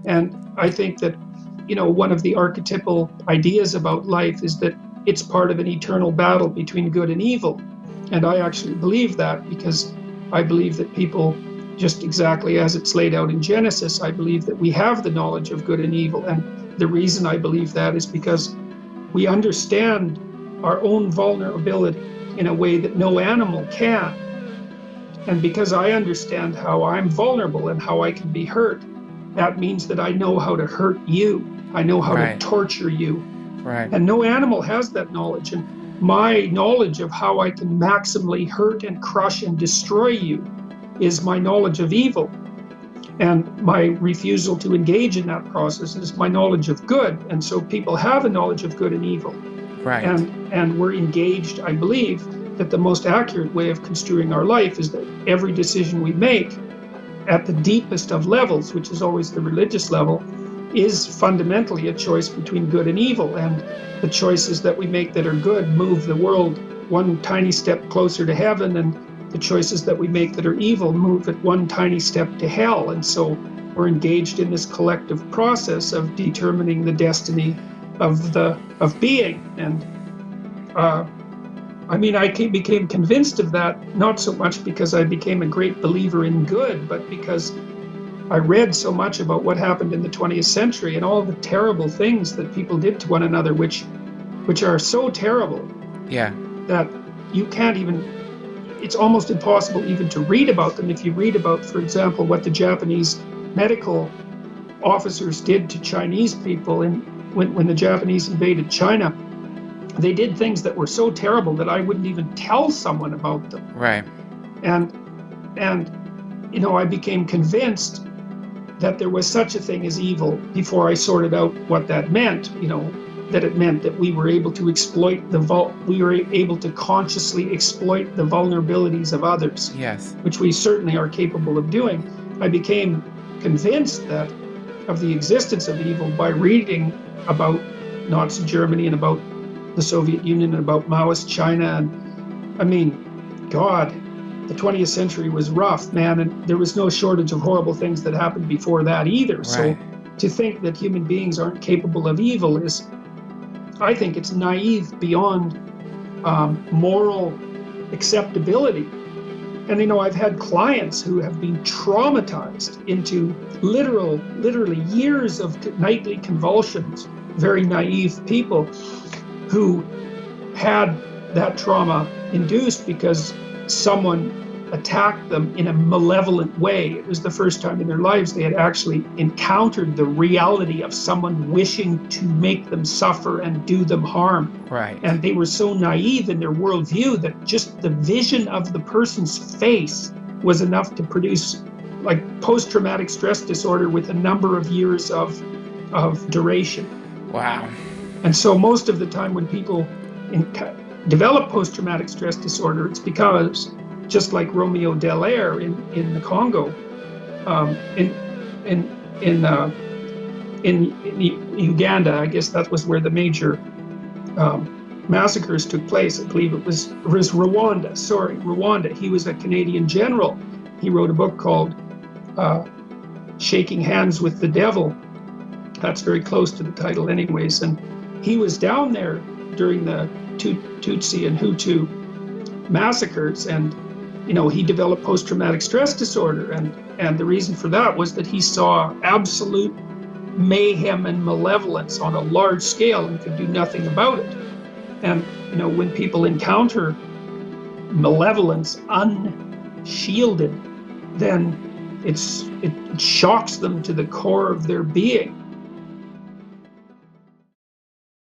And I think that, one of the archetypal ideas about life is that it's part of an eternal battle between good and evil. And I actually believe that, because I believe that people, just exactly as it's laid out in Genesis, I believe that we have the knowledge of good and evil. And the reason I believe that is because we understand our own vulnerability in a way that no animal can. And because I understand how I'm vulnerable and how I can be hurt, that means that I know how to hurt you. I know how to Right. torture you. Right. And no animal has that knowledge. And my knowledge of how I can maximally hurt and crush and destroy you is my knowledge of evil. And my refusal to engage in that process is my knowledge of good. And so people have a knowledge of good and evil. Right. And we're engaged, I believe, that the most accurate way of construing our life is that every decision we make at the deepest of levels, which is always the religious level, is fundamentally a choice between good and evil. And the choices that we make that are good move the world one tiny step closer to heaven, and the choices that we make that are evil move it one tiny step to hell. And so we're engaged in this collective process of determining the destiny of being. And I became convinced of that, not so much because I became a great believer in good, but because I read so much about what happened in the 20th century and all the terrible things that people did to one another, which are so terrible Yeah. that you can't even, it's almost impossible even to read about them. If you read about, for example, what the Japanese medical officers did to Chinese people when the Japanese invaded China, they did things that were so terrible that I wouldn't even tell someone about them. Right. And I became convinced that there was such a thing as evil before I sorted out what that meant. That it meant that we were able to exploit we were able to consciously exploit the vulnerabilities of others. Yes. Which we certainly are capable of doing. I became convinced of the existence of evil by reading about Nazi Germany and about the Soviet Union and about Maoist China. And God, the 20th century was rough, man, and there was no shortage of horrible things that happened before that either. Right. So to think that human beings aren't capable of evil I think it's naive beyond moral acceptability. And I've had clients who have been traumatized into literally years of nightly convulsions, very naive people who had that trauma induced because someone attacked them in a malevolent way. It was the first time in their lives they had actually encountered the reality of someone wishing to make them suffer and do them harm. Right. And they were so naive in their worldview that just the vision of the person's face was enough to produce like post-traumatic stress disorder with a number of years of duration. Wow. And so most of the time when people develop post-traumatic stress disorder, it's because, just like Romeo Dallaire in the Congo, in Uganda, I guess that was where the major massacres took place. I believe it was Rwanda. Sorry, Rwanda. He was a Canadian general. He wrote a book called Shaking Hands with the Devil. That's very close to the title anyways. And he was down there during the Tutsi and Hutu massacres, and he developed post-traumatic stress disorder, and the reason for that was that he saw absolute mayhem and malevolence on a large scale and could do nothing about it. And when people encounter malevolence unshielded, then it shocks them to the core of their being.